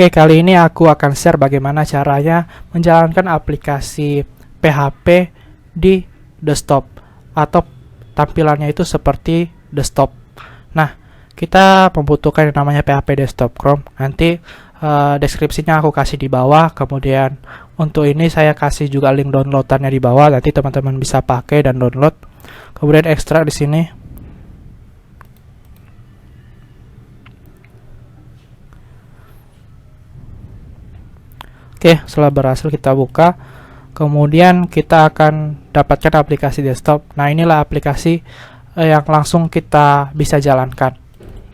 Oke, kali ini aku akan share bagaimana caranya menjalankan aplikasi PHP di desktop atau tampilannya itu seperti desktop. Nah, kita membutuhkan yang namanya PHP Desktop Chrome. Nanti deskripsinya aku kasih di bawah. Kemudian untuk ini saya kasih juga link downloadannya di bawah. Nanti teman-teman bisa pakai dan download. Kemudian ekstrak di sini. Oke, setelah berhasil kita buka, kemudian kita akan dapatkan aplikasi desktop. Nah, inilah aplikasi yang langsung kita bisa jalankan.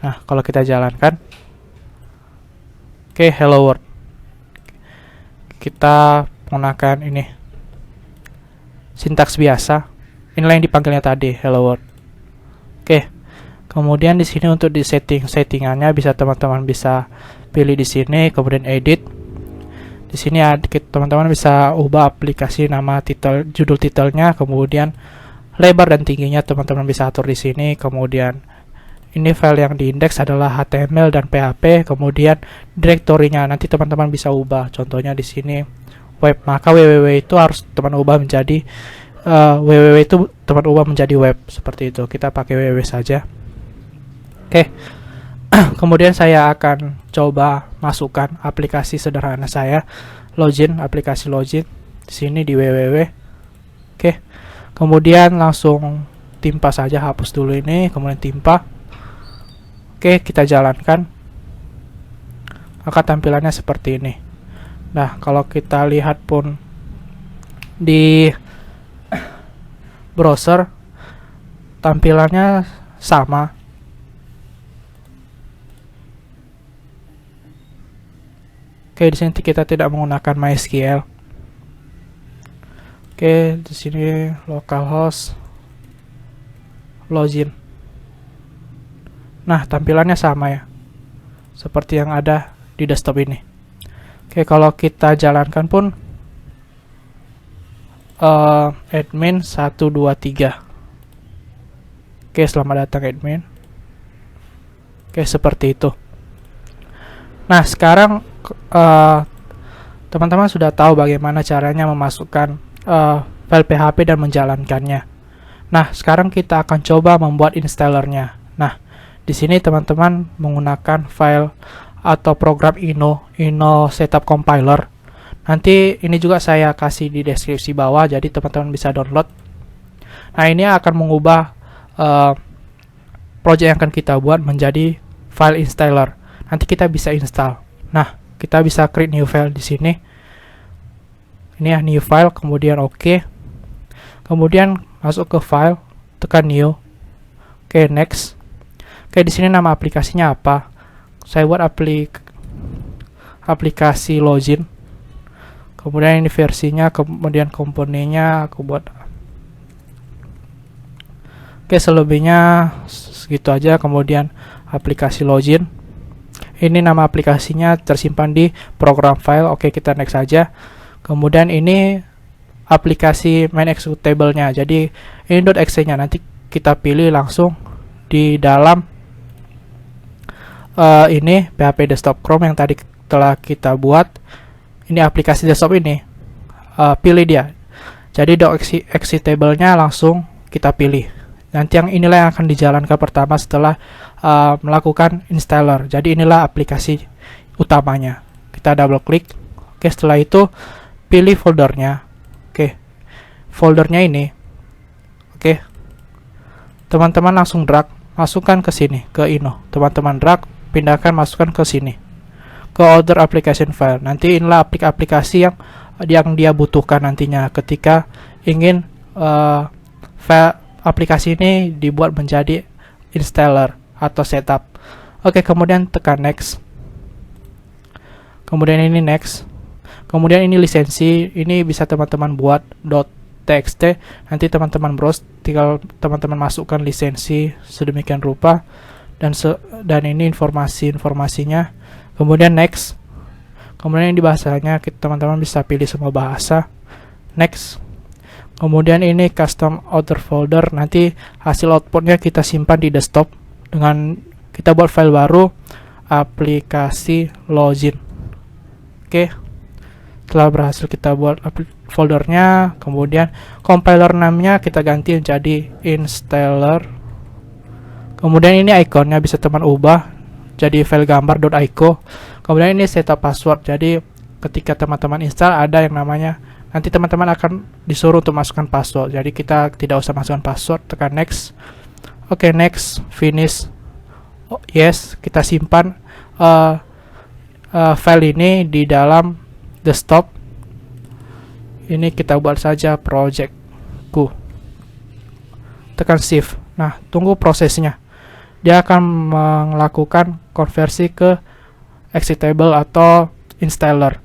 Nah, kalau kita jalankan, oke, Hello World. Kita menggunakan ini sintaks biasa. Inilah yang dipanggilnya tadi, Hello World. Oke. Kemudian di sini untuk di settingannya bisa teman-teman bisa pilih di sini, kemudian edit. Di sini teman-teman bisa ubah aplikasi nama judul titelnya, kemudian lebar dan tingginya teman-teman bisa atur di sini. Kemudian ini file yang diindeks adalah HTML dan PHP, kemudian direktorinya nanti teman-teman bisa ubah. Contohnya di sini web, maka www itu harus teman ubah menjadi www itu teman ubah menjadi web, seperti itu. Kita pakai www saja. Oke. Kemudian saya akan coba masukkan aplikasi sederhana saya, login, aplikasi login di sini di www. Oke. Kemudian langsung timpa saja, hapus dulu ini, kemudian timpa. Oke, kita jalankan. Maka tampilannya seperti ini. Nah, kalau kita lihat pun di browser tampilannya sama. Oke, di sini kita tidak menggunakan MySQL. Oke, di sini localhost login. Nah, tampilannya sama ya, seperti yang ada di desktop ini. Oke, kalau kita jalankan pun admin 123. Oke, selamat datang admin. Oke, seperti itu. Nah, sekarang teman-teman sudah tahu bagaimana caranya memasukkan file PHP dan menjalankannya. Nah, sekarang kita akan coba membuat installernya. Nah, di sini teman-teman menggunakan file atau program Ino Setup Compiler. Nanti ini juga saya kasih di deskripsi bawah, jadi teman-teman bisa download. Nah, ini akan mengubah project yang akan kita buat menjadi file installer. Nanti kita bisa install. Nah, kita bisa create new file di sini. Ini ya, new file, kemudian oke. Kemudian masuk ke file, tekan new. Oke, next. Oke, di sini nama aplikasinya apa? Saya buat aplikasi login. Kemudian ini versinya, kemudian komponennya aku buat. Oke, selebihnya segitu aja. Kemudian aplikasi login. Ini nama aplikasinya tersimpan di program file. Oke, kita next saja. Kemudian ini aplikasi main executable-nya. Jadi ini .exe nya nanti kita pilih langsung di dalam ini PHP Desktop Chrome yang tadi telah kita buat. Ini aplikasi desktop ini. Pilih dia. Jadi .executable-nya langsung kita pilih. Nanti yang inilah yang akan dijalankan pertama setelah melakukan installer. Jadi inilah aplikasi utamanya. Kita double klik. Oke, setelah itu pilih foldernya. Oke, foldernya ini. Oke, teman-teman langsung drag, masukkan ke sini, ke Ino. Teman-teman drag, pindahkan, masukkan ke sini, ke other application file. Nanti inilah aplikasi yang dia butuhkan nantinya ketika ingin file aplikasi ini dibuat menjadi installer atau setup. Oke, kemudian tekan next. Kemudian ini next. Kemudian ini lisensi, ini bisa teman-teman buat .txt. Nanti teman-teman browse, tinggal teman-teman masukkan lisensi sedemikian rupa dan ini informasinya. Kemudian next. Kemudian ini bahasanya, teman-teman bisa pilih semua bahasa. Next. Kemudian ini custom outer folder, nanti hasil outputnya kita simpan di desktop dengan kita buat file baru aplikasi login. Oke, setelah berhasil kita buat foldernya, kemudian compiler namanya kita ganti jadi installer. Kemudian ini ikonnya bisa teman ubah jadi file gambar.ico. Kemudian ini setup password, jadi ketika teman-teman install ada yang namanya, nanti teman-teman akan disuruh untuk masukkan password, jadi kita tidak usah masukkan password, tekan next. Oke, next, finish. Oh, yes, kita simpan file ini di dalam desktop. Ini kita buat saja projectku, tekan shift. Nah, tunggu prosesnya, dia akan melakukan konversi ke executable atau installer.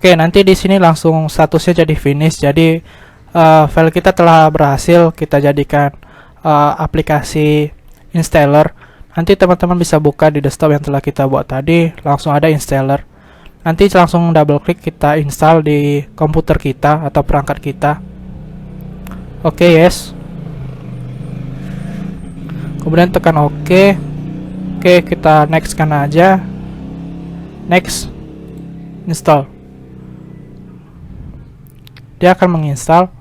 Oke, nanti di sini langsung statusnya jadi finish. Jadi file kita telah berhasil kita jadikan aplikasi installer. Nanti teman-teman bisa buka di desktop yang telah kita buat tadi, langsung ada installer. Nanti langsung double klik kita install di komputer kita atau perangkat kita. Oke, yes. Kemudian tekan OK. Oke, kita next kan aja. Next, install. Dia akan menginstal.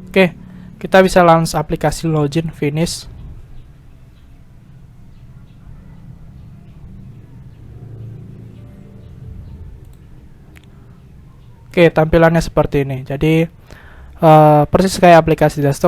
Oke, kita bisa launch aplikasi login, finish. Oke, tampilannya seperti ini. Jadi persis kayak aplikasi desktop.